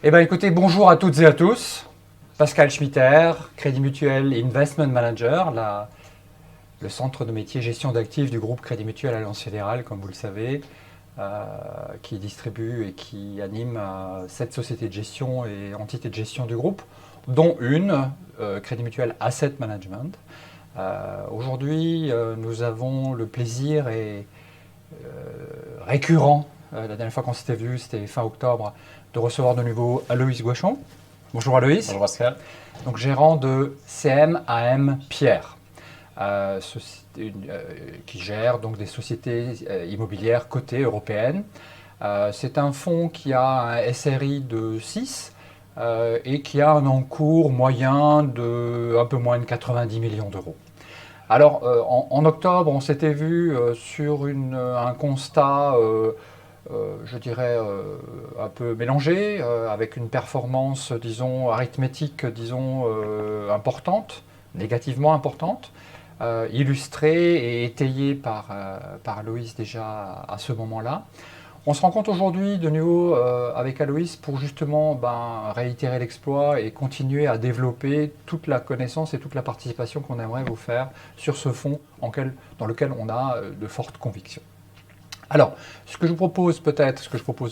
Eh bien, écoutez, bonjour à toutes et à tous. Pascal Schmitter, Crédit Mutuel Investment Manager, le centre de métier gestion d'actifs du groupe Crédit Mutuel Alliance Fédérale, comme vous le savez, qui distribue et qui anime 7 sociétés de gestion et entités de gestion du groupe, dont une, Crédit Mutuel Asset Management. Aujourd'hui, nous avons le plaisir récurrent, la dernière fois qu'on s'était vu, c'était fin octobre, de recevoir de nouveau Aloïs Gouachon. Bonjour Aloïs. Bonjour Pascal. Donc gérant de CM Pierre, qui gère donc des sociétés immobilières cotées européennes. C'est un fonds qui a un SRI de 6 et qui a un encours moyen de un peu moins de 90 millions d'euros. Alors, en octobre, on s'était vu sur un constat, je dirais, un peu mélangé, avec une performance, disons, arithmétique, disons, importante, négativement importante, illustrée et étayée par Aloïs déjà à ce moment-là. On se rencontre aujourd'hui de nouveau avec Aloïs pour justement réitérer l'exploit et continuer à développer toute la connaissance et toute la participation qu'on aimerait vous faire sur ce fonds dans lequel on a de fortes convictions. Alors, ce que je propose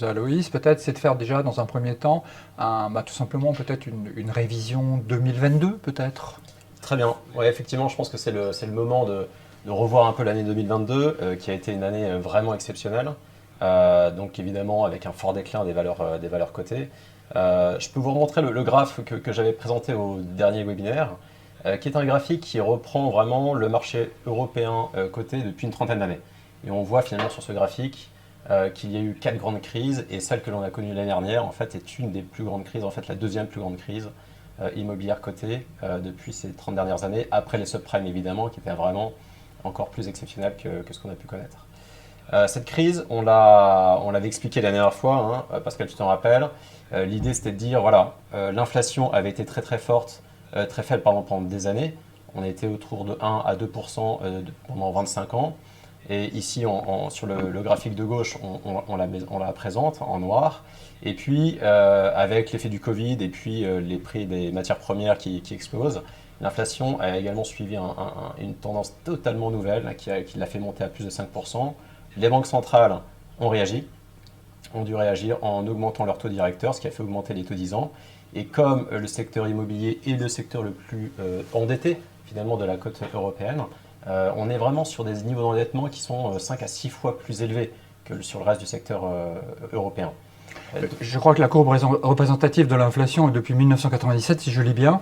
à Aloïs, peut-être, c'est de faire déjà dans un premier temps, tout simplement peut-être une révision 2022, peut-être. Très bien. Ouais, effectivement, je pense que c'est le moment de revoir un peu l'année 2022, qui a été une année vraiment exceptionnelle. Donc évidemment avec un fort déclin des valeurs cotées. Je peux vous remontrer le graphe que j'avais présenté au dernier webinaire, qui est un graphique qui reprend vraiment le marché européen coté depuis une trentaine d'années. Et on voit finalement sur ce graphique qu'il y a eu 4 grandes crises, et celle que l'on a connue l'année dernière en fait est une des plus grandes crises, en fait la deuxième plus grande crise immobilière cotée depuis ces 30 dernières années, après les subprimes évidemment, qui étaient vraiment encore plus exceptionnelles que ce qu'on a pu connaître. Cette crise, on l'avait expliqué la dernière fois, hein, Pascal, tu t'en rappelles. L'idée, c'était de dire, voilà, l'inflation avait été très très forte, très faible pendant des années. On était autour de 1 à 2% pendant 25 ans. Et ici, sur le graphique de gauche, on la présente en noir. Et puis, avec l'effet du Covid et puis les prix des matières premières qui explosent, l'inflation a également suivi une tendance totalement nouvelle qui l'a fait monter à plus de 5%. Les banques centrales ont dû réagir en augmentant leur taux directeur, ce qui a fait augmenter les taux 10 ans. Et comme le secteur immobilier est le secteur le plus endetté finalement de la cote européenne, on est vraiment sur des niveaux d'endettement qui sont 5 à 6 fois plus élevés que sur le reste du secteur européen. Je crois que la courbe représentative de l'inflation est depuis 1997, si je lis bien.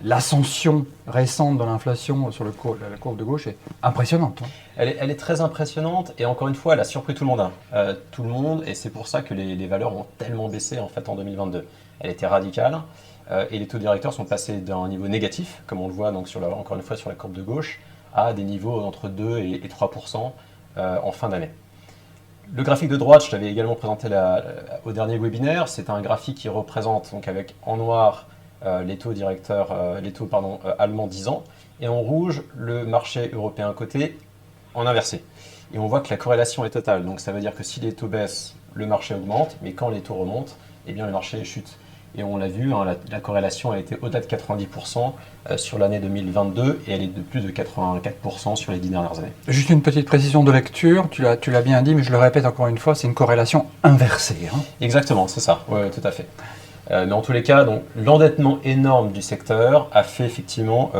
L'ascension récente de l'inflation sur la courbe de gauche est impressionnante. Elle est très impressionnante, et encore une fois, elle a surpris tout le monde. Tout le monde, et c'est pour ça que les valeurs ont tellement baissé en fait en 2022. Elle était radicale, et les taux directeurs sont passés d'un niveau négatif, comme on le voit donc encore une fois sur la courbe de gauche, à des niveaux entre 2 et 3% en fin d'année. Le graphique de droite, je l'avais également présenté au dernier webinaire. C'est un graphique qui représente donc avec en noir les taux directeurs, allemands 10 ans, et en rouge le marché européen coté en inversé. Et on voit que la corrélation est totale. Donc ça veut dire que si les taux baissent, le marché augmente, mais quand les taux remontent, eh bien le marché chute. Et on l'a vu, la corrélation a été au-delà de 90% sur l'année 2022, et elle est de plus de 84% sur les 10 dernières années. Juste une petite précision de lecture, tu l'as bien dit, mais je le répète encore une fois, c'est une corrélation inversée. Exactement, c'est ça, oui, tout à fait. Mais en tous les cas, donc, l'endettement énorme du secteur a fait effectivement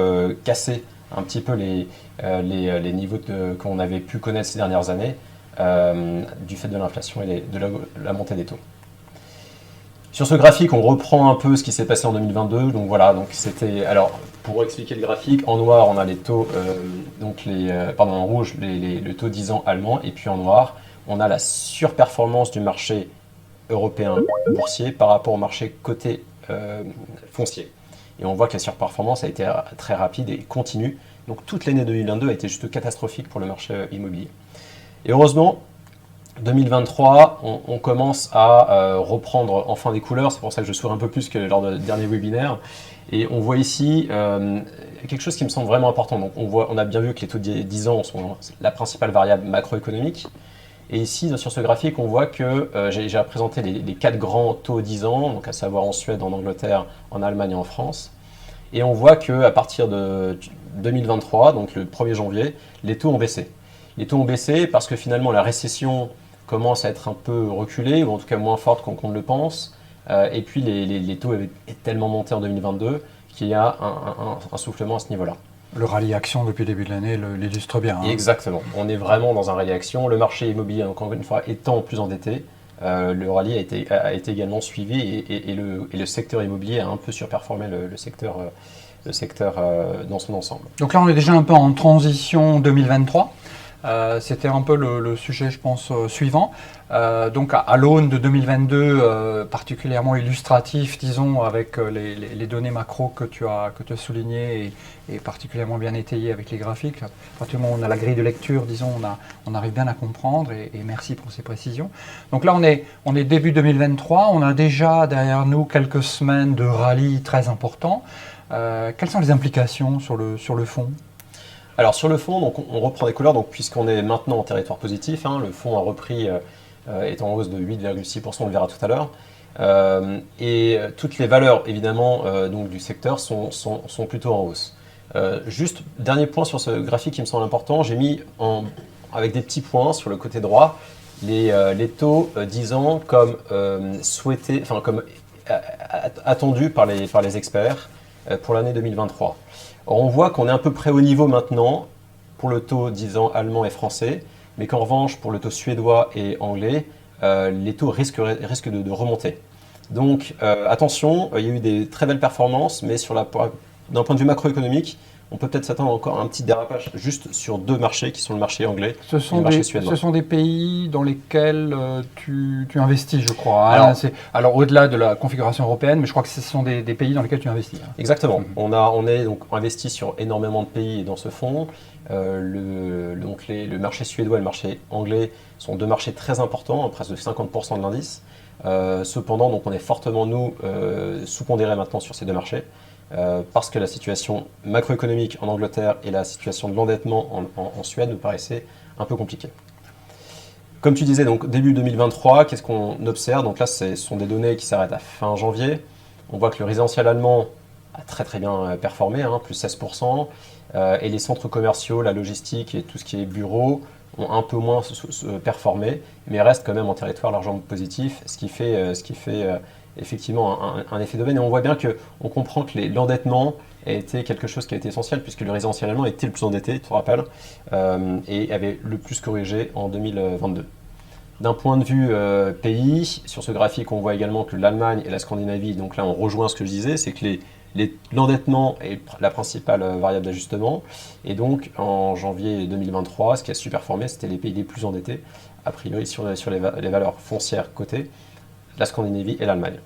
casser un petit peu les niveaux qu'on avait pu connaître ces dernières années du fait de l'inflation et de la montée des taux. Sur ce graphique, on reprend un peu ce qui s'est passé en 2022. Donc voilà, alors pour expliquer le graphique, en noir on a les taux, en rouge le taux 10 ans allemand, et puis en noir on a la surperformance du marché européen boursier par rapport au marché coté foncier. Et on voit que la surperformance a été très rapide et continue. Donc toute l'année 2022 a été juste catastrophique pour le marché immobilier. Et heureusement, 2023, on commence à reprendre enfin des couleurs. C'est pour ça que je souris un peu plus que lors du dernier webinaire. Et on voit ici quelque chose qui me semble vraiment important. Donc on a bien vu que les taux de 10 ans sont la principale variable macroéconomique. Et ici, sur ce graphique, on voit que j'ai représenté les 4 grands taux 10 ans, donc à savoir en Suède, en Angleterre, en Allemagne et en France. Et on voit qu'à partir de 2023, donc le 1er janvier, les taux ont baissé. Les taux ont baissé parce que finalement la récession commence à être un peu reculée, ou en tout cas moins forte qu'on ne le pense. Et puis les taux avaient tellement monté en 2022 qu'il y a un soufflement à ce niveau-là. Le rallye action depuis le début de l'année l'illustre bien. Exactement. On est vraiment dans un rallye action. Le marché immobilier, encore une fois, étant plus endetté, le rallye a été également suivi et le secteur immobilier a un peu surperformé le secteur dans son ensemble. Donc là, on est déjà un peu en transition 2023. C'était un peu le sujet, je pense, suivant. Donc à l'aune de 2022, particulièrement illustratif, disons, avec les données macro que tu as soulignées et particulièrement bien étayées avec les graphiques. À partir du moment où on a la grille de lecture, disons, on arrive bien à comprendre et merci pour ces précisions. Donc là, on est début 2023, on a déjà derrière nous quelques semaines de rallye très important. Quelles sont les implications sur le fond ? Alors sur le fond, donc, on reprend des couleurs, donc, puisqu'on est maintenant en territoire positif, le fonds a repris, est en hausse de 8,6%, on le verra tout à l'heure. Et toutes les valeurs évidemment donc, du secteur sont plutôt en hausse. Juste, dernier point sur ce graphique qui me semble important, j'ai mis avec des petits points sur le côté droit les taux 10 ans comme souhaités, enfin comme attendus par les experts pour l'année 2023. Or, on voit qu'on est à peu près au niveau maintenant pour le taux 10 ans allemand et français, mais qu'en revanche, pour le taux suédois et anglais, les taux risquent de remonter. Donc, attention, il y a eu des très belles performances, mais d'un point de vue macroéconomique, on peut peut-être s'attendre encore à un petit dérapage juste sur 2 marchés qui sont le marché anglais et le marché suédois. Ce sont des pays dans lesquels tu investis, je crois. Alors au-delà de la configuration européenne, mais je crois que ce sont des pays dans lesquels tu investis. Exactement. On est donc investi sur énormément de pays dans ce fonds. Le marché suédois et le marché anglais sont 2 marchés très importants, presque de 50% de l'indice. Cependant, donc on est fortement, sous-pondéré maintenant sur ces 2 marchés. Parce que la situation macroéconomique en Angleterre et la situation de l'endettement en Suède nous paraissaient un peu compliquées. Comme tu disais, donc début 2023, qu'est-ce qu'on observe? Donc là, ce sont des données qui s'arrêtent à fin janvier. On voit que le résidentiel allemand a très très bien performé, plus 16%, et les centres commerciaux, la logistique et tout ce qui est bureau ont un peu moins performé, mais restent quand même en territoire largement positif, ce qui fait effectivement un effet d'aubaine. Et on voit bien qu'on comprend que l'endettement a été quelque chose qui a été essentiel, puisque le résidentiel allemand était le plus endetté, tu te rappelles, et avait le plus corrigé en 2022. D'un point de vue pays, sur ce graphique, on voit également que l'Allemagne et la Scandinavie, donc là on rejoint ce que je disais, c'est que l'endettement est la principale variable d'ajustement. Et donc en janvier 2023, ce qui a superformé, c'était les pays les plus endettés, a priori sur les valeurs foncières cotées, la Scandinavie et l'Allemagne.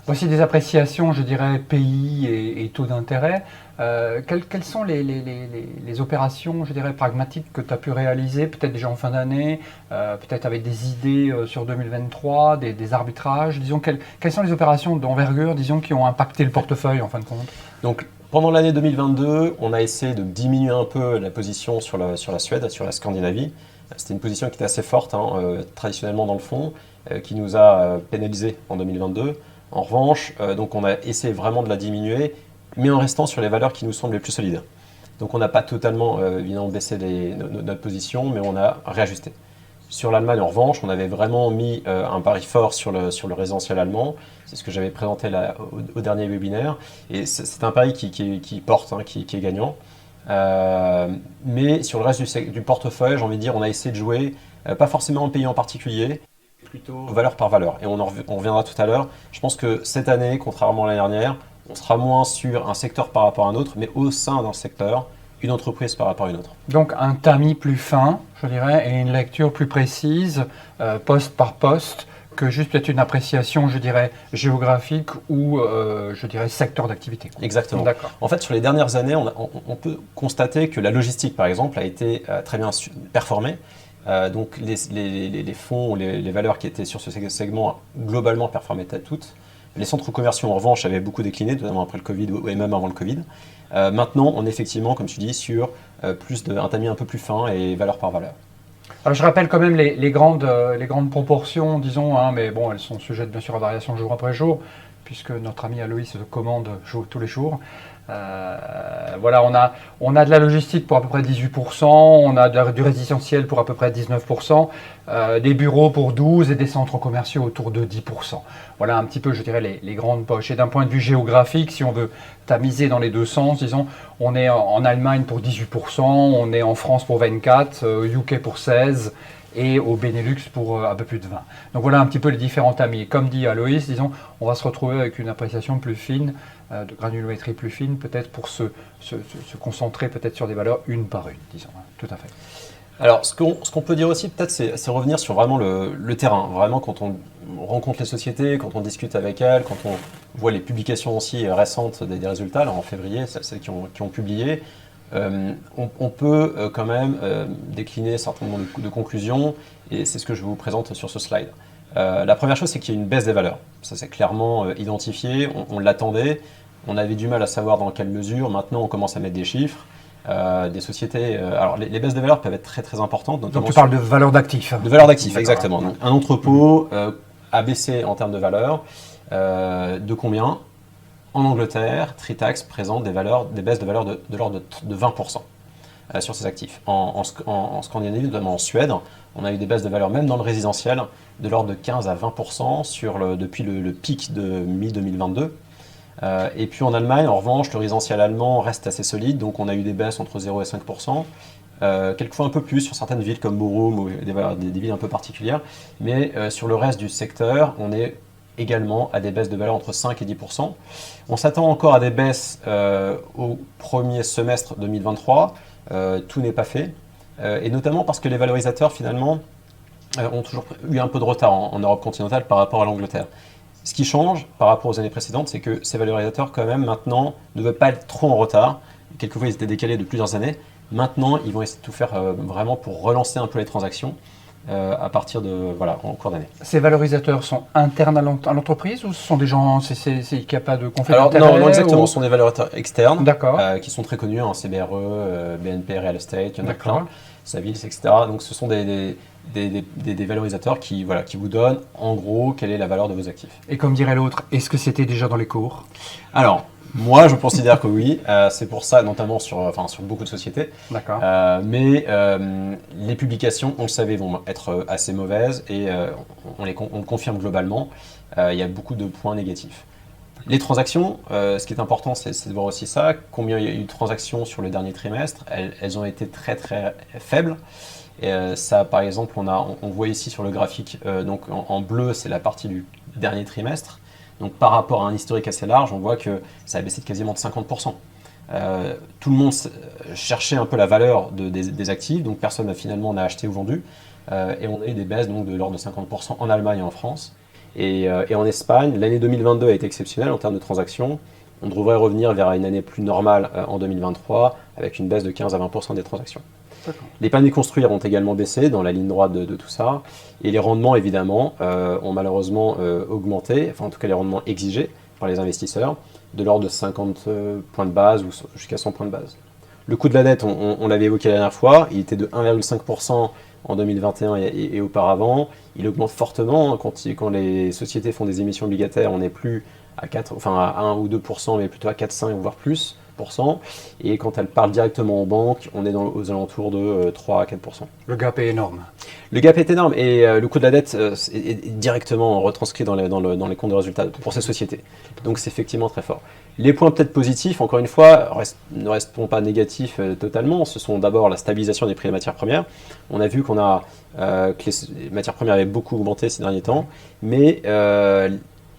Voici des appréciations, je dirais, pays et taux d'intérêt. Quelles sont les opérations, je dirais, pragmatiques que tu as pu réaliser, peut-être déjà en fin d'année, peut-être avec des idées sur 2023, des arbitrages, disons, quelles sont les opérations d'envergure, disons, qui ont impacté le portefeuille en fin de compte? Donc, pendant l'année 2022, on a essayé de diminuer un peu la position sur la Suède, sur la Scandinavie. C'était une position qui était assez forte, traditionnellement dans le fond, qui nous a pénalisé en 2022. En revanche, donc on a essayé vraiment de la diminuer, mais en restant sur les valeurs qui nous semblent les plus solides. Donc on n'a pas totalement évidemment baissé notre position, mais on a réajusté. Sur l'Allemagne, en revanche, on avait vraiment mis un pari fort sur le résidentiel allemand. C'est ce que j'avais présenté là, au dernier webinaire. Et c'est un pari qui porte, qui est gagnant. Mais sur le reste du portefeuille, j'ai envie de dire, on a essayé de jouer, pas forcément en pays en particulier, plutôt valeur par valeur. Et on reviendra tout à l'heure. Je pense que cette année, contrairement à l'année dernière, on sera moins sur un secteur par rapport à un autre, mais au sein d'un secteur, une entreprise par rapport à une autre. Donc un tamis plus fin, je dirais, et une lecture plus précise, poste par poste, que juste peut-être une appréciation, je dirais, géographique ou, je dirais, secteur d'activité. Exactement. D'accord. En fait, sur les dernières années, on peut constater que la logistique, par exemple, a été très bien performée. Donc les fonds ou les valeurs qui étaient sur ce segment, globalement, performaient toutes. Les centres commerciaux, en revanche, avaient beaucoup décliné, notamment après le Covid et même avant le Covid. Maintenant, on est effectivement, comme tu dis, sur un tamis un peu plus fin et valeur par valeur. Alors, je rappelle quand même les grandes proportions, disons, hein, mais bon, elles sont sujettes bien sûr à variation jour après jour, puisque notre ami Aloïs commande tous les jours. Voilà, on a de la logistique pour à peu près 18%, on a du résidentiel pour à peu près 19%, des bureaux pour 12% et des centres commerciaux autour de 10%. Voilà un petit peu, je dirais, les grandes poches. Et d'un point de vue géographique, si on veut tamiser dans les deux sens, disons, on est en Allemagne pour 18%, on est en France pour 24%, UK pour 16%, et au Benelux pour un peu plus de 20. Donc voilà un petit peu les différents tamis. Comme dit Aloïs, disons, on va se retrouver avec une appréciation plus fine, de granulométrie plus fine, peut-être pour se concentrer peut-être sur des valeurs une par une, disons. Tout à fait. Alors, ce qu'on peut dire aussi, peut-être, c'est revenir sur vraiment le terrain. Vraiment, quand on rencontre les sociétés, quand on discute avec elles, quand on voit les publications aussi récentes des résultats, là, en février, celles qui ont publié, on peut quand même décliner un certain nombre de conclusions, et c'est ce que je vous présente sur ce slide. La première chose, c'est qu'il y a une baisse des valeurs. Ça, c'est clairement identifié, on l'attendait, on avait du mal à savoir dans quelle mesure. Maintenant, on commence à mettre des chiffres. Des sociétés. Alors, les baisses de valeur peuvent être très très importantes. Donc, tu parles de valeur d'actifs. De valeur d'actifs, exactement. Donc, un entrepôt a baissé en termes de valeur. De combien? En Angleterre, Tritax présente des baisses de valeur de l'ordre de 20% sur ses actifs. En Scandinavie, notamment en Suède, on a eu des baisses de valeur même dans le résidentiel de l'ordre de 15 à 20% depuis le pic de mi-2022. Et puis en Allemagne, en revanche, le résidentiel allemand reste assez solide, donc on a eu des baisses entre 0 et 5%, quelquefois un peu plus sur certaines villes comme Bochum ou des villes un peu particulières, mais sur le reste du secteur, on est également à des baisses de valeur entre 5 et 10%. On s'attend encore à des baisses au premier semestre 2023, tout n'est pas fait, et notamment parce que les valorisateurs finalement ont toujours eu un peu de retard en Europe continentale par rapport à l'Angleterre. Ce qui change par rapport aux années précédentes, c'est que ces valorisateurs, quand même, maintenant, ne veulent pas être trop en retard. Quelquefois, ils étaient décalés de plusieurs années. Maintenant, ils vont essayer de tout faire vraiment pour relancer un peu les transactions à partir de, voilà, en cours d'année. Ces valorisateurs sont internes à l'entreprise ou ce sont des gens, qu'il n'y a pas de conflit d'intérêt? Alors, non, exactement. Ce sont des valorisateurs externes qui sont très connus, CBRE, BNP Real Estate, il y en a plein, Savills, etc. Donc, ce sont des valorisateurs qui vous donnent en gros quelle est la valeur de vos actifs. Et comme dirait l'autre, est-ce que c'était déjà dans les cours? Alors, moi je considère que oui, c'est pour ça notamment sur beaucoup de sociétés. D'accord. Mais les publications, on le savait, vont être assez mauvaises et on le confirme globalement, il y a beaucoup de points négatifs. Les transactions, ce qui est important, c'est de voir aussi ça, combien il y a eu de transactions sur le dernier trimestre, elles ont été très très faibles. Et ça, par exemple, on voit ici sur le graphique, donc en bleu, c'est la partie du dernier trimestre. Donc par rapport à un historique assez large, on voit que ça a baissé de quasiment de 50%. Tout le monde cherchait un peu la valeur des actifs, donc personne finalement n'a acheté ou vendu. Et on a eu des baisses donc, de l'ordre de 50% en Allemagne et en France. Et en Espagne, l'année 2022 a été exceptionnelle en termes de transactions. On devrait revenir vers une année plus normale en 2023, avec une baisse de 15 à 20% des transactions. Les permis de construire ont également baissé dans la ligne droite de tout ça. Et les rendements, évidemment, ont malheureusement augmenté, enfin en tout cas les rendements exigés par les investisseurs, de l'ordre de 50 points de base ou jusqu'à 100 points de base. Le coût de la dette, on l'avait évoqué la dernière fois, il était de 1,5% en 2021 et auparavant. Il augmente fortement quand les sociétés font des émissions obligataires, on n'est plus à 1 ou 2%, mais plutôt à 4, 5 voire plus. Et quand elle parle directement aux banques, on est aux alentours de 3 à 4%. Le gap est énorme. Le gap est énorme et le coût de la dette est directement retranscrit dans les comptes de résultats pour ces sociétés. Donc c'est effectivement très fort. Les points peut-être positifs, encore une fois, ne restons pas négatifs totalement. Ce sont d'abord la stabilisation des prix des matières premières. On a vu que les matières premières avaient beaucoup augmenté ces derniers temps, mais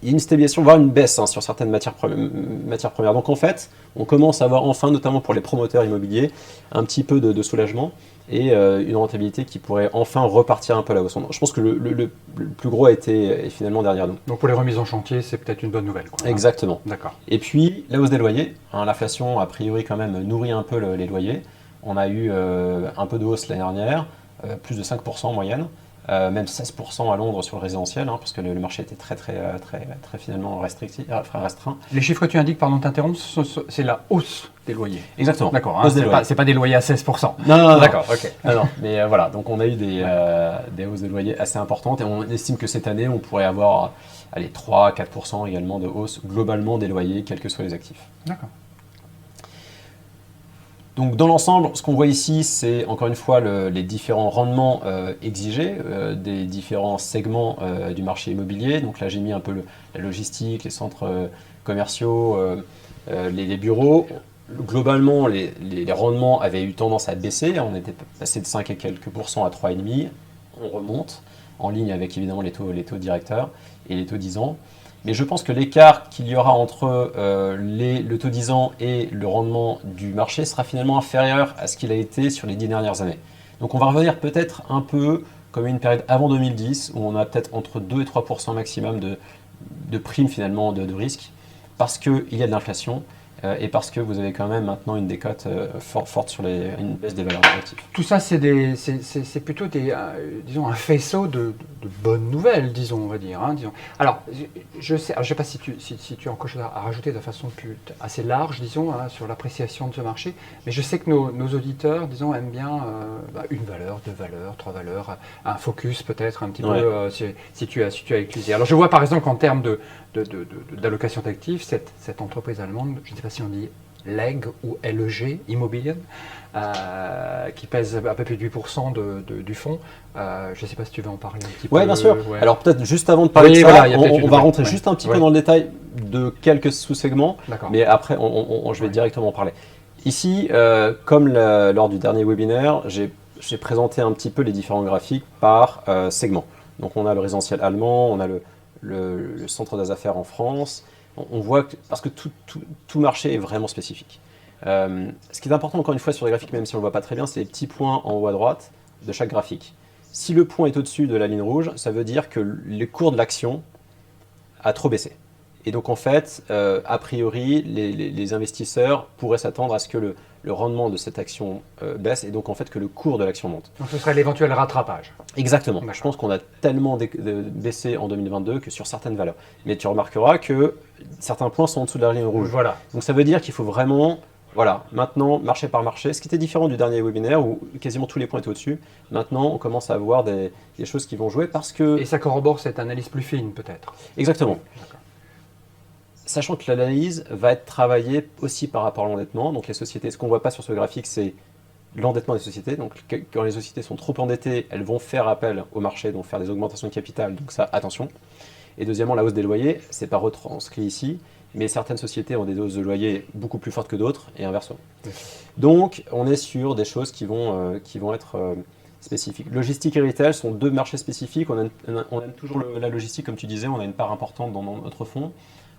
il y a une stabilisation, voire une baisse sur certaines matières premières. Donc en fait, on commence à avoir enfin, notamment pour les promoteurs immobiliers, un petit peu de soulagement et une rentabilité qui pourrait enfin repartir un peu à la hausse. Je pense que le plus gros est finalement derrière nous. Donc pour les remises en chantier, c'est peut-être une bonne nouvelle. Exactement. D'accord. Et puis la hausse des loyers, l'inflation a priori quand même nourrit un peu les loyers. On a eu un peu de hausse l'année dernière, plus de 5% en moyenne. Même 16% à Londres sur le résidentiel, parce que le marché était très finalement restreint. Les chiffres que tu indiques, pardon de t'interrompre, c'est la hausse des loyers. Exactement. D'accord, Hausse des loyers. c'est pas des loyers à 16%. Non. D'accord, ok. Non. Mais voilà, donc on a eu des hausses de loyers assez importantes et on estime que cette année, on pourrait avoir 3-4% également de hausse globalement des loyers, quels que soient les actifs. D'accord. Donc dans l'ensemble, ce qu'on voit ici, c'est encore une fois les différents rendements exigés des différents segments du marché immobilier. Donc là, j'ai mis un peu la logistique, les centres commerciaux, les bureaux. Globalement, les rendements avaient eu tendance à baisser. On était passé de 5 et quelques pourcents à 3,5. On remonte en ligne avec évidemment les taux directeurs et les taux 10 ans. Mais je pense que l'écart qu'il y aura entre le taux 10 ans et le rendement du marché sera finalement inférieur à ce qu'il a été sur les 10 dernières années. Donc on va revenir peut-être un peu comme une période avant 2010 où on a peut-être entre 2 et 3% maximum de primes finalement de risque parce qu'il y a de l'inflation. Et parce que vous avez quand même maintenant une décote forte sur une baisse des valeurs actives. Tout ça, c'est plutôt disons, un faisceau de bonnes nouvelles, disons, on va dire. Disons. Alors, je ne sais pas si tu as encore chose à rajouter de façon assez large, disons, sur l'appréciation de ce marché, mais je sais que nos auditeurs, disons, aiment bien une valeur, 2 valeurs, 3 valeurs, un focus peut-être un petit peu, si tu as utilisé. Alors, je vois par exemple qu'en termes d'allocation d'actifs, cette entreprise allemande, je ne sais pas si on dit LEG ou LEG, Immobilien, qui pèse à peu près 8% du fonds. Je ne sais pas si tu veux en parler un petit peu. Oui, bien sûr. Ouais. Alors peut-être juste avant de parler de ça, voilà, on va rentrer juste un petit peu dans le détail de quelques sous-segments, mais après je vais directement en parler. Ici, comme lors du dernier webinaire, j'ai présenté un petit peu les différents graphiques par segment. Donc on a le résidentiel allemand, on a le centre des affaires en France. On voit que, parce que tout marché est vraiment spécifique. Ce qui est important encore une fois sur les graphiques, même si on ne le voit pas très bien, c'est les petits points en haut à droite de chaque graphique. Si le point est au-dessus de la ligne rouge, ça veut dire que le cours de l'action a trop baissé. Et donc en fait, a priori, les investisseurs pourraient s'attendre à ce que le rendement de cette action baisse et donc en fait que le cours de l'action monte. Donc ce serait l'éventuel rattrapage. Exactement. Je pense qu'on a tellement baissé en 2022 que sur certaines valeurs. Mais tu remarqueras que certains points sont en dessous de la ligne rouge. Voilà. Donc ça veut dire qu'il faut vraiment, maintenant, marché par marché, ce qui était différent du dernier webinaire où quasiment tous les points étaient au-dessus. Maintenant, on commence à avoir des choses qui vont jouer parce que... Et ça corrobore cette analyse plus fine peut-être. Exactement. Sachant que l'analyse va être travaillée aussi par rapport à l'endettement. Donc les sociétés, ce qu'on ne voit pas sur ce graphique, c'est l'endettement des sociétés. Donc quand les sociétés sont trop endettées, elles vont faire appel au marché, donc faire des augmentations de capital. Donc ça, attention. Et deuxièmement, la hausse des loyers, ce n'est pas retranscrit ici, mais certaines sociétés ont des hausses de loyers beaucoup plus fortes que d'autres et inversement. Donc on est sur des choses qui vont être spécifiques. Logistique et retail sont deux marchés spécifiques. On aime toujours la logistique, comme tu disais, on a une part importante dans notre fonds.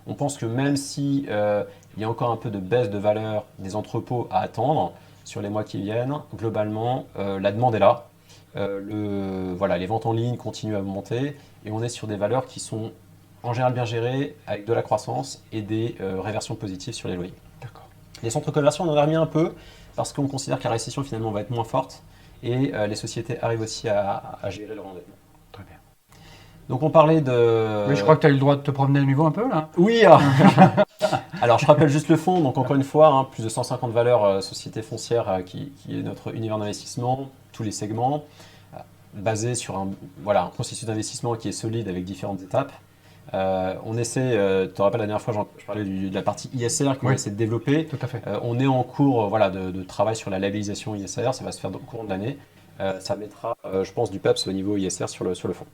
On pense que même si il y a encore un peu de baisse de valeur des entrepôts à attendre sur les mois qui viennent, globalement, la demande est là. Les ventes en ligne continuent à monter et on est sur des valeurs qui sont en général bien gérées avec de la croissance et des réversions positives sur les loyers. D'accord. Les centres commerciaux, on en a remis un peu parce qu'on considère que la récession finalement va être moins forte et les sociétés arrivent aussi à gérer leur endettement. Très bien. Donc on parlait de... Oui, je crois que tu as eu le droit de te promener à nouveau un peu là. Oui. Alors je rappelle juste le fonds, donc encore une fois, plus de 150 valeurs sociétés foncières qui est notre univers d'investissement, tous les segments, basé sur un processus d'investissement qui est solide avec différentes étapes. On essaie, tu te rappelles la dernière fois, je parlais de la partie ISR qu'on essaie de développer. Tout à fait. On est en cours de travail sur la labellisation ISR, ça va se faire au cours de l'année. Ça mettra, je pense, du PEPS au niveau ISR sur le fonds.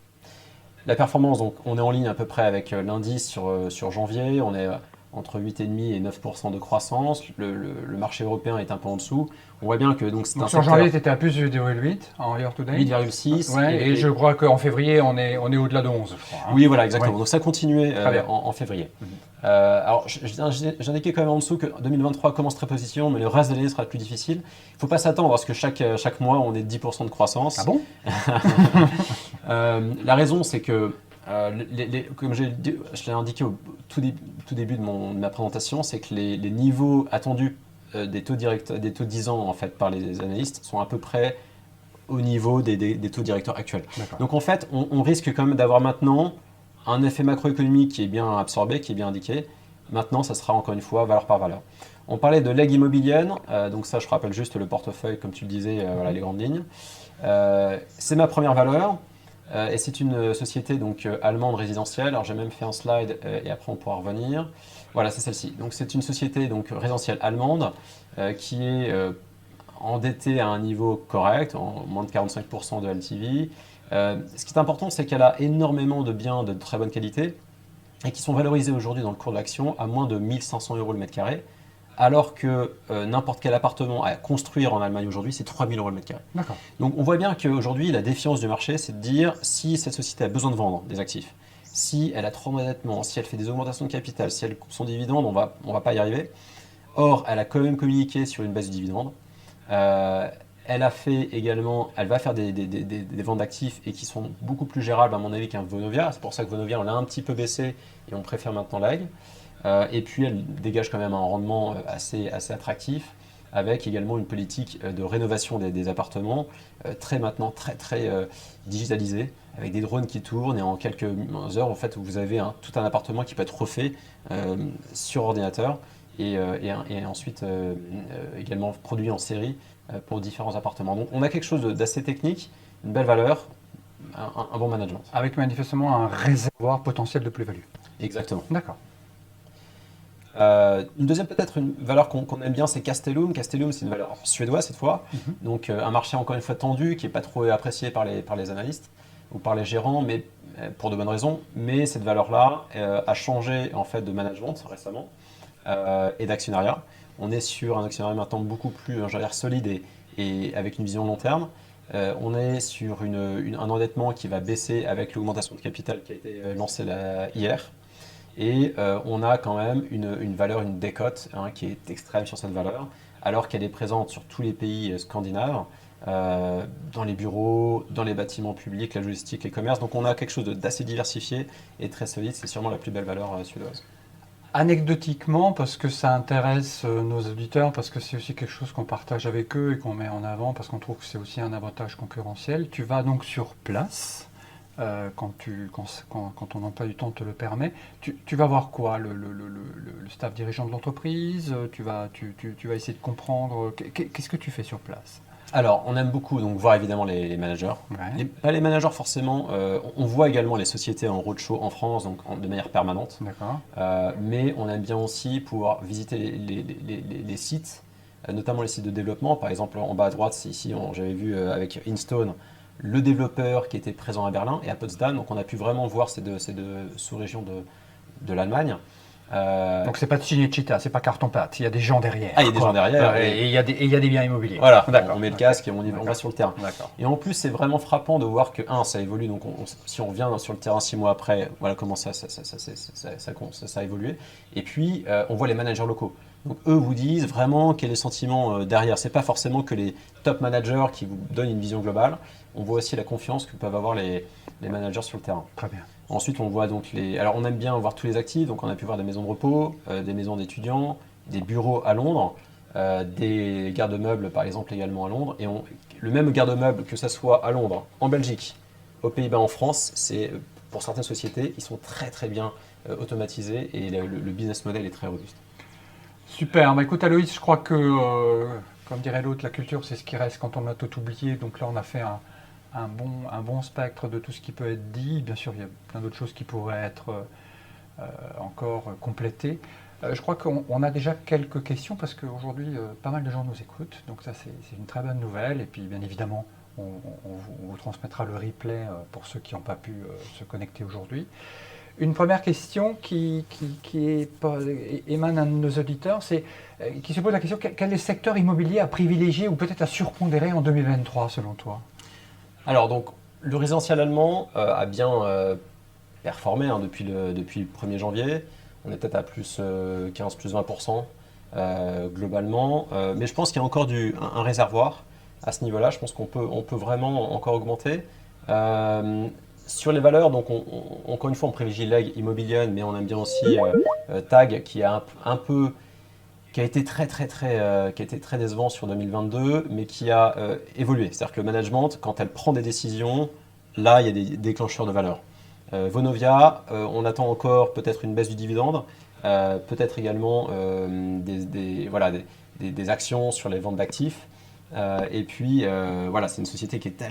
La performance, donc, on est en ligne à peu près avec l'indice sur janvier. On est entre 8,5 et 9% de croissance. Le marché européen est un peu en dessous. On voit bien que c'est un sur secteur... janvier, tu étais à plus 8,8 en year to date. 8,6. Et je crois qu'en février, on est au-delà de 11, je crois. Oui, voilà, exactement. Donc ça continuait en février. Alors, j'indiquais quand même en dessous que 2023 commence très positif, mais le reste de l'année sera plus difficile. Il ne faut pas s'attendre à ce que chaque mois, on ait 10% de croissance. Ah bon? La raison, c'est que, comme je l'ai indiqué au tout début de ma présentation, c'est que les niveaux attendus des taux 10 ans en fait, par les analystes sont à peu près au niveau des taux directeurs actuels. Donc en fait, on risque quand même d'avoir maintenant un effet macroéconomique qui est bien absorbé, qui est bien indiqué. Maintenant, ça sera encore une fois valeur par valeur. On parlait de legs immobilienne, donc ça je rappelle juste le portefeuille comme tu le disais, voilà les grandes lignes. C'est ma première valeur et c'est une société donc allemande résidentielle. Alors j'ai même fait un slide et après on pourra revenir. Voilà, c'est celle-ci. Donc c'est une société donc résidentielle allemande qui est endettée à un niveau correct, en moins de 45% de LTV. Ce qui est important, c'est qu'elle a énormément de biens de très bonne qualité et qui sont valorisés aujourd'hui dans le cours de l'action à moins de 1500 euros le mètre carré, alors que n'importe quel appartement à construire en Allemagne aujourd'hui, c'est 3000 euros le mètre carré. D'accord. Donc on voit bien qu'aujourd'hui, la défiance du marché, c'est de dire si cette société a besoin de vendre des actifs, si elle a trop d'endettement, si elle fait des augmentations de capital, si elle coupe son dividende, on va pas y arriver. Or, elle a quand même communiqué sur une baisse du dividende. Elle a fait également, elle va faire des ventes d'actifs et qui sont beaucoup plus gérables à mon avis qu'un Vonovia. C'est pour ça que Vonovia, on l'a un petit peu baissé et on préfère maintenant l'AG. Et puis elle dégage quand même un rendement assez attractif avec également une politique de rénovation des appartements très digitalisée avec des drones qui tournent et en quelques heures en fait vous avez tout un appartement qui peut être refait sur ordinateur et ensuite également produit en série pour différents appartements. Donc on a quelque chose d'assez technique, une belle valeur, un bon management. Avec manifestement un réservoir potentiel de plus-value. Exactement. D'accord. Une deuxième peut-être une valeur qu'on aime bien, c'est Castellum. Castellum, c'est une valeur suédoise cette fois. Donc un marché encore une fois tendu, qui n'est pas trop apprécié par les analystes ou par les gérants, mais pour de bonnes raisons. Mais cette valeur-là a changé en fait de management récemment et d'actionnariat. On est sur un actionnariat maintenant beaucoup plus solide et avec une vision long terme. On est sur un endettement qui va baisser avec l'augmentation de capital qui a été lancée hier. Et on a quand même une valeur, une décote qui est extrême sur cette valeur, alors qu'elle est présente sur tous les pays scandinaves, dans les bureaux, dans les bâtiments publics, la logistique, les commerces. Donc on a quelque chose d'assez diversifié et très solide. C'est sûrement la plus belle valeur suédoise. Anecdotiquement, parce que ça intéresse nos auditeurs, parce que c'est aussi quelque chose qu'on partage avec eux et qu'on met en avant, parce qu'on trouve que c'est aussi un avantage concurrentiel, tu vas donc sur place. Quand ton emploi du temps te le permet, tu vas voir quoi, le staff dirigeant de l'entreprise, tu vas essayer de comprendre, qu'est-ce que tu fais sur place? Alors, on aime beaucoup donc voir évidemment les managers. Ouais. Pas les managers forcément, on voit également les sociétés en roadshow en France, donc de manière permanente. D'accord. Mais on aime bien aussi pouvoir visiter les sites, notamment les sites de développement. Par exemple, en bas à droite, c'est ici, j'avais vu avec Instone, le développeur qui était présent à Berlin et à Potsdam. Donc on a pu vraiment voir ces deux sous-régions de l'Allemagne. Donc c'est pas de Cinecittà, c'est pas carton-pâte, il y a des gens derrière. Ah, il y a des gens derrière. Et il y a des biens immobiliers. Voilà, D'accord. on met le casque et on va sur le terrain. D'accord. Et en plus, c'est vraiment frappant de voir que, ça évolue. Donc si on revient sur le terrain 6 mois après, voilà comment ça a évolué. Et puis, on voit les managers locaux. Donc eux vous disent vraiment quel est le sentiment derrière. C'est pas forcément que les top managers qui vous donnent une vision globale. On voit aussi la confiance que peuvent avoir les managers sur le terrain. Très bien. Ensuite, on voit donc alors on aime bien voir tous les actifs. Donc on a pu voir des maisons de repos, des maisons d'étudiants, des bureaux à Londres, des garde-meubles par exemple également à Londres. Et le même garde-meuble que ça soit à Londres, en Belgique, aux Pays-Bas, en France, c'est pour certaines sociétés, ils sont très très bien automatisés et le business model est très robuste. Super. Bah, écoute Aloïs, je crois que, comme dirait l'autre, la culture c'est ce qui reste quand on a tout oublié. Donc là on a fait un bon spectre de tout ce qui peut être dit. Bien sûr, il y a plein d'autres choses qui pourraient être encore complétées. Je crois qu'on a déjà quelques questions parce qu'aujourd'hui, pas mal de gens nous écoutent. Donc ça, c'est une très bonne nouvelle. Et puis, bien évidemment, on vous transmettra le replay pour ceux qui n'ont pas pu se connecter aujourd'hui. Une première question qui émane à nos auditeurs, qui se pose la question, quel est le secteur immobilier à privilégier ou peut-être à surpondérer en 2023 selon toi? Alors donc, le résidentiel allemand a bien performé depuis le 1er janvier. On est peut-être à plus 15, plus 20% globalement. Mais je pense qu'il y a encore un réservoir à ce niveau-là. Je pense qu'on peut vraiment encore augmenter. Sur les valeurs, donc encore une fois, on privilégie l'AG immobilienne, mais on aime bien aussi TAG qui a qui a été très décevant sur 2022, mais qui a évolué. C'est-à-dire que le management, quand elle prend des décisions, là, il y a des déclencheurs de valeur. Vonovia, on attend encore peut-être une baisse du dividende, peut-être également voilà, des actions sur les ventes d'actifs. Et puis, voilà, c'est une société qui a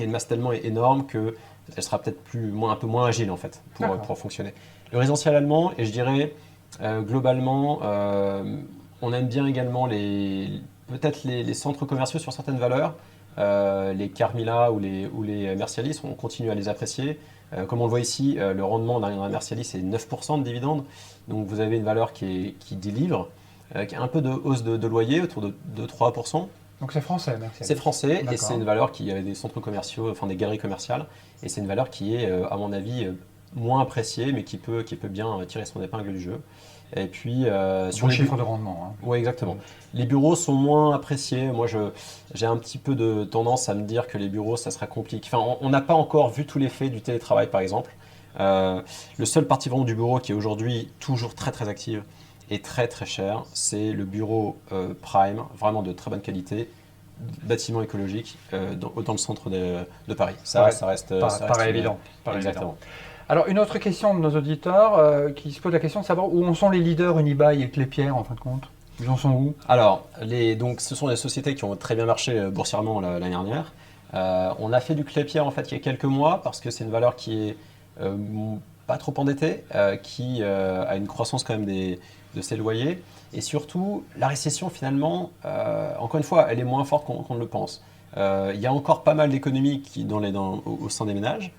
une masse tellement énorme qu'elle sera peut-être un peu moins agile en fait pour fonctionner. Le résidentiel allemand, et je dirais globalement, on aime bien également peut-être les centres commerciaux sur certaines valeurs. Les Carmila ou les Mercialis, on continue à les apprécier. Comme on le voit ici, le rendement d'un Mercialis c'est 9% de dividendes. Donc vous avez une valeur qui délivre, qui a un peu de hausse de loyer, autour de 2-3%. Donc c'est français, Mercialis. C'est français et c'est une valeur qui a des centres commerciaux, enfin des galeries commerciales. Et c'est une valeur qui est, à mon avis, moins appréciée, mais qui peut bien tirer son épingle du jeu. Et puis, sur les chiffres de rendement. Oui, exactement. Les bureaux sont moins appréciés. Moi, j'ai un petit peu de tendance à me dire que les bureaux, ça sera compliqué. Enfin, on n'a pas encore vu tout l'effet du télétravail, par exemple. Le seul parti vraiment du bureau qui est aujourd'hui toujours très très active et très très cher, c'est le bureau Prime, vraiment de très bonne qualité, bâtiment écologique, dans le centre de Paris. Ça reste évident. Exactement. Évident. Alors, une autre question de nos auditeurs qui se pose la question de savoir où en sont les leaders Unibail et Klépierre, en fin de compte. Ils en sont où? Alors, donc, ce sont des sociétés qui ont très bien marché boursièrement l'année dernière. On a fait du Klépierre en fait il y a quelques mois parce que c'est une valeur qui est pas trop endettée, qui a une croissance quand même de ses loyers. Et surtout, la récession finalement, encore une fois, elle est moins forte qu'on ne le pense. Il y a encore pas mal d'économies au sein des ménages.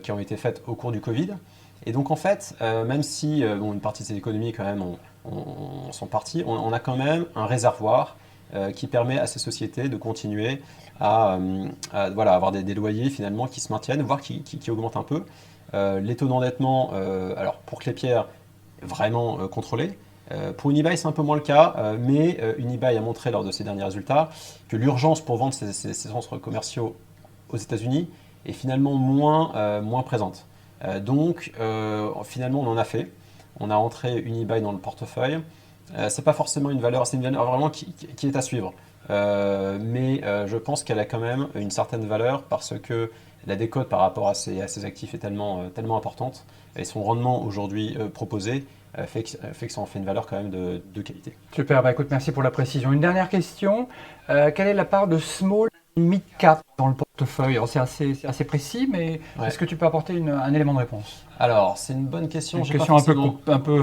Qui ont été faites au cours du Covid. Et donc en fait, même si une partie de ces économies quand même sont parties, on a quand même un réservoir qui permet à ces sociétés de continuer à avoir des loyers finalement qui se maintiennent, voire qui augmentent un peu. Les taux d'endettement, alors pour Klépierre, vraiment contrôlés. Pour Unibail, c'est un peu moins le cas, mais Unibail a montré lors de ses derniers résultats que l'urgence pour vendre ses centres commerciaux aux États-Unis est finalement moins présente. Donc, finalement, on en a fait. On a entré Unibail dans le portefeuille. C'est pas forcément une valeur, c'est une valeur vraiment qui est à suivre. Mais je pense qu'elle a quand même une certaine valeur parce que la décote par rapport à ses actifs est tellement importante et son rendement aujourd'hui proposé fait que ça en fait une valeur quand même de qualité. Super, écoute, merci pour la précision. Une dernière question, quelle est la part de small mid-cap dans le portefeuille? Alors, c'est assez précis, mais est-ce que tu peux apporter un élément de réponse? Alors, c'est une bonne question. Une question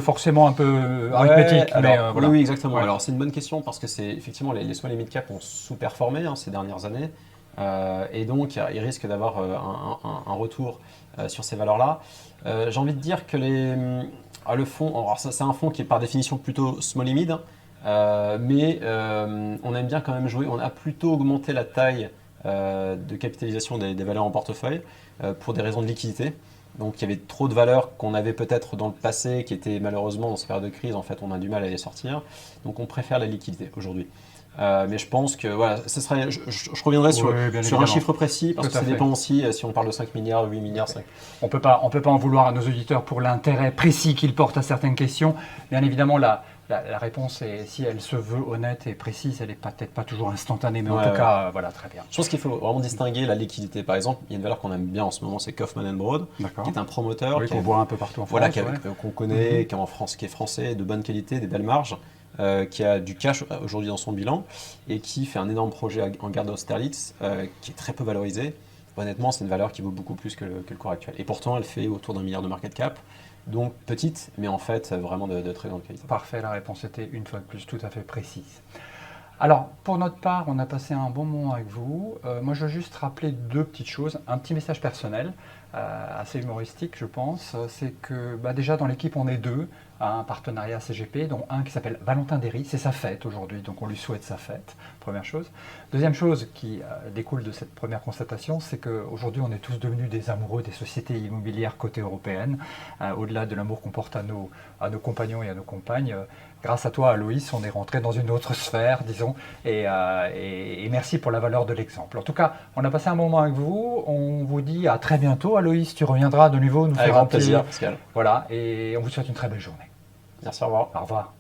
forcément un peu arithmétique. Voilà. Oui, exactement. Ouais. Alors, c'est une bonne question parce que effectivement, les small et mid-cap ont sous-performé ces dernières années. Et donc, ils risquent d'avoir un retour sur ces valeurs-là. J'ai envie de dire que le fonds, alors c'est un fonds qui est par définition plutôt small et mid, mais on aime bien quand même jouer. On a plutôt augmenté la taille de capitalisation des valeurs en portefeuille pour des raisons de liquidité. Donc il y avait trop de valeurs qu'on avait peut-être dans le passé qui étaient malheureusement dans ces périodes de crise, en fait on a du mal à les sortir. Donc on préfère la liquidité aujourd'hui. Mais je pense que voilà, je reviendrai sur un chiffre précis parce que ça dépend aussi si on parle de 5 milliards, 8 milliards, 5. On peut pas en vouloir à nos auditeurs pour l'intérêt précis qu'ils portent à certaines questions. Bien évidemment, la réponse est, si elle se veut honnête et précise, elle n'est peut-être pas toujours instantanée, mais en tout cas, voilà, très bien. Je pense qu'il faut vraiment distinguer la liquidité. Par exemple, il y a une valeur qu'on aime bien en ce moment, c'est Kaufman & Broad, qui est un promoteur qu'on voit un peu partout en France. Voilà, qu'on connaît, qui est en France, qui est français, de bonne qualité, des belles marges. Qui a du cash aujourd'hui dans son bilan et qui fait un énorme projet en gare d'Austerlitz qui est très peu valorisé. Honnêtement, c'est une valeur qui vaut beaucoup plus que le cours actuel. Et pourtant, elle fait autour d'1 milliard de market cap. Donc petite, mais en fait vraiment de très grande qualité. Parfait, la réponse était une fois de plus tout à fait précise. Alors, pour notre part, on a passé un bon moment avec vous. Moi, je veux juste rappeler 2 petites choses. Un petit message personnel, assez humoristique, je pense. C'est que déjà dans l'équipe, on est 2. Un partenariat CGP, dont un qui s'appelle Valentin Derry. C'est sa fête aujourd'hui, donc on lui souhaite sa fête, première chose. Deuxième chose qui découle de cette première constatation, c'est qu'aujourd'hui on est tous devenus des amoureux des sociétés immobilières cotées européennes, au-delà de l'amour qu'on porte à nos compagnons et à nos compagnes. Grâce à toi, Aloïs, on est rentré dans une autre sphère, disons, et merci pour la valeur de l'exemple. En tout cas, on a passé un moment avec vous. On vous dit à très bientôt. Aloïs, tu reviendras de nouveau nous faire un plaisir, Pascal. Voilà, et on vous souhaite une très belle journée. Merci, au revoir. Au revoir.